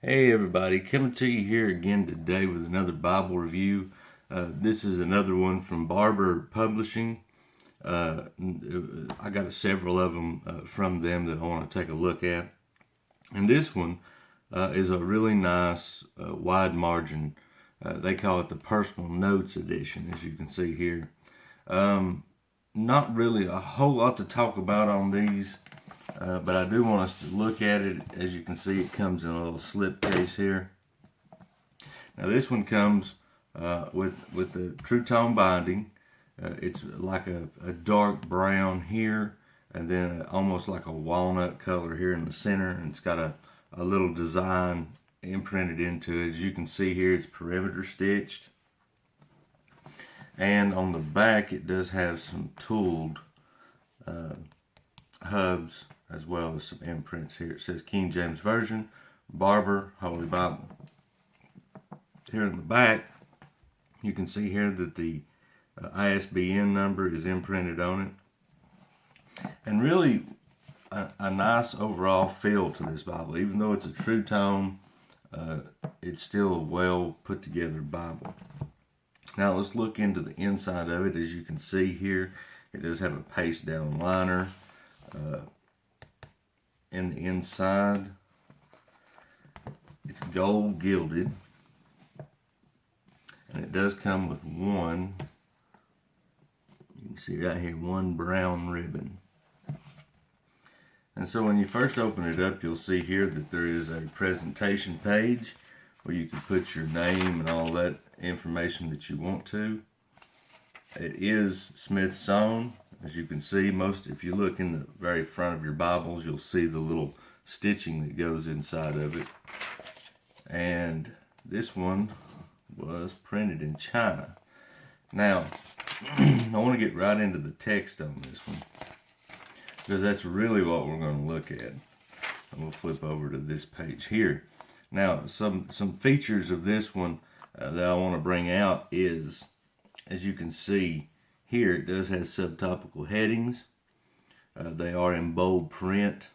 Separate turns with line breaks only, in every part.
Hey everybody, coming to you here again today with another Bible review. This is another one from Barbour Publishing. I got several of them from them that I want to take a look at. And this one is a really nice wide margin. They call it the Personal Notes Edition, as you can see here. Not really a whole lot to talk about on these. But I do want us to look at it. As you can see, it comes in a little slip case here. Now this one comes with the True Tone binding. It's like a dark brown here, and then almost like a walnut color here in the center, and it's got a little design imprinted into it. As you can see here, it's perimeter stitched. And on the back, it does have some tooled hubs, as well as some imprints here. It says King James Version, Barbour, Holy Bible. Here in the back, you can see here that the ISBN number is imprinted on it. And really a nice overall feel to this Bible. Even though it's a True Tone, it's still a well put together Bible. Now let's look into the inside of it. As you can see here, it does have a paste down liner. In the inside, it's gold gilded, and it does come with one, you can see right here, one brown ribbon. And so when you first open it up, you'll see here that there is a presentation page where you can put your name and all that information that you want to. It is Smith sewn. As you can see, if you look in the very front of your Bibles, you'll see the little stitching that goes inside of it. And this one was printed in China. Now, I want to get right into the text on this one, because that's really what we're going to look at. I'm going to flip over to this page here. Now, some features of this one that I want to bring out is, as you can see, here it does have subtopical headings. They are in bold print.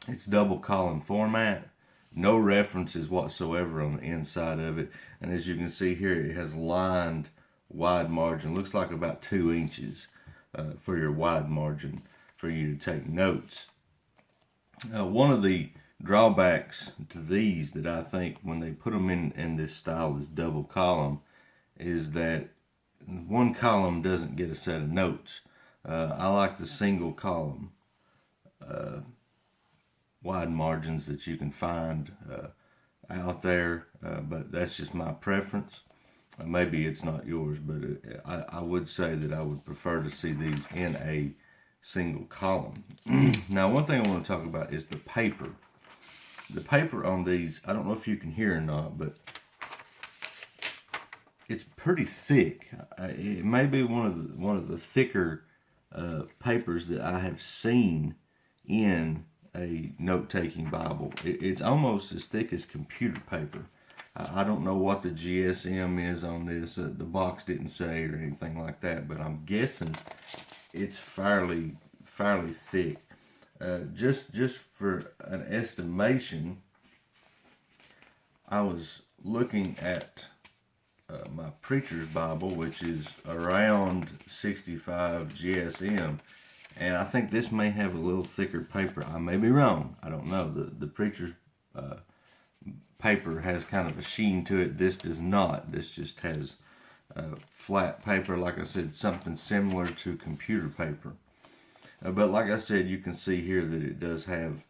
It's double column format. No references whatsoever on the inside of it. And as you can see here, it has lined wide margin. Looks like about 2 inches for your wide margin for you to take notes. One of the drawbacks to these that I think when they put them in this style is double column is that one column doesn't get a set of notes. I like the single column wide margins that you can find out there, but that's just my preference. Maybe it's not yours, but I would say that I would prefer to see these in a single column. Now, one thing I want to talk about is the paper. The paper on these, I don't know if you can hear or not, but it's pretty thick. It may be one of the thicker papers that I have seen in a note-taking Bible. It's almost as thick as computer paper. I don't know what the GSM is on this. The box didn't say or anything like that, but I'm guessing it's fairly thick. Just for an estimation, I was looking at my preacher's Bible, which is around 65 GSM, and I think this may have a little thicker paper. I may be wrong. I don't know. The preacher's paper has kind of a sheen to it. This does not. This just has flat paper, like I said, something similar to computer paper. But like I said, you can see here that it does have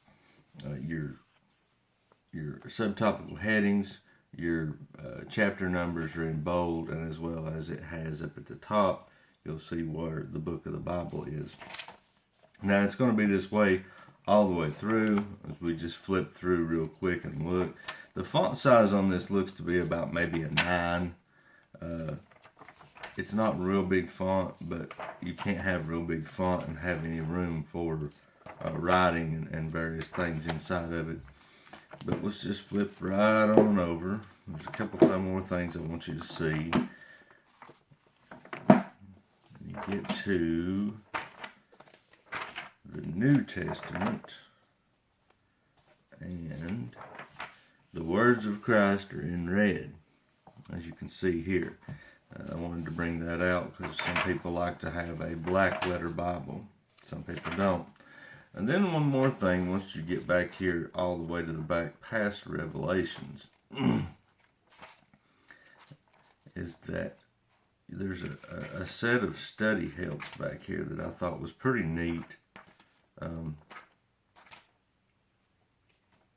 your subtopical headings. Your chapter numbers are in bold, and as well as it has up at the top, you'll see where the book of the Bible is. Now, it's going to be this way all the way through, as we just flip through real quick and look. The font size on this looks to be about maybe a 9. It's not real big font, but you can't have real big font and have any room for writing and various things inside of it. But let's just flip right on over. There's a couple of more things I want you to see. You get to the New Testament, and The words of Christ are in red, as you can see here. I wanted to bring that out because some people like to have a black letter Bible. Some people don't. And then one more thing, once you get back here all the way to the back past Revelations, is that there's a set of study helps back here that I thought was pretty neat.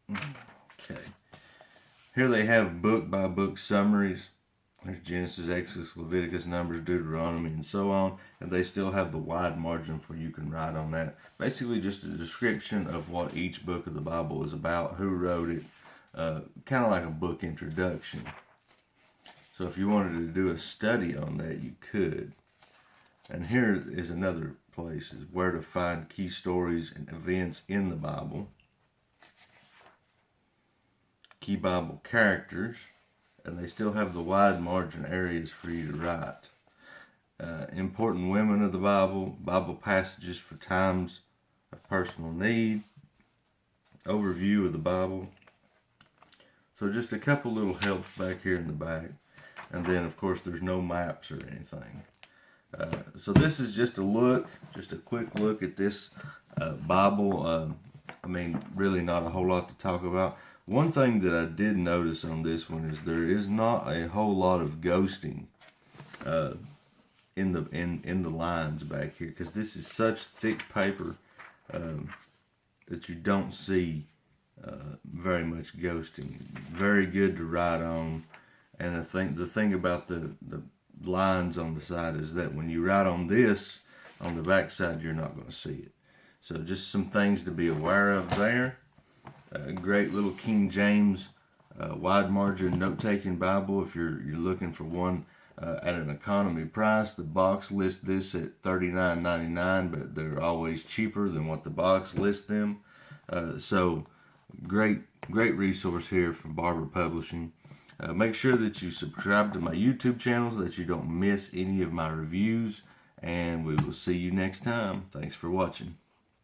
Okay. Here they have book by book summaries. There's Genesis, Exodus, Leviticus, Numbers, Deuteronomy, and so on. And they still have the wide margin for you can write on that. Basically just a description of what each book of the Bible is about, who wrote it, kind of like a book introduction. So if you wanted to do a study on that, you could. And here is another place, is where to find key stories and events in the Bible. Key Bible characters. And they still have the wide margin areas for you to write. Important women of the Bible, Bible passages for times of personal need, overview of the Bible. So just a couple little helps back here in the back. And then, of course, there's no maps or anything. So this is just a quick look at this Bible. I mean, really not a whole lot to talk about. One thing that I did notice on this one is there is not a whole lot of ghosting in the lines back here, because this is such thick paper that you don't see very much ghosting. Very good to write on, and I think the thing about the lines on the side is that when you write on this on the back side, you're not going to see it. So just some things to be aware of there. A great little King James wide margin note-taking Bible if you're looking for one at an economy price. The box lists this at $39.99, but they're always cheaper than what the box lists them. So great resource here from Barbour Publishing. Make sure that you subscribe to my YouTube channel so that you don't miss any of my reviews, and we will see you next time. Thanks for watching.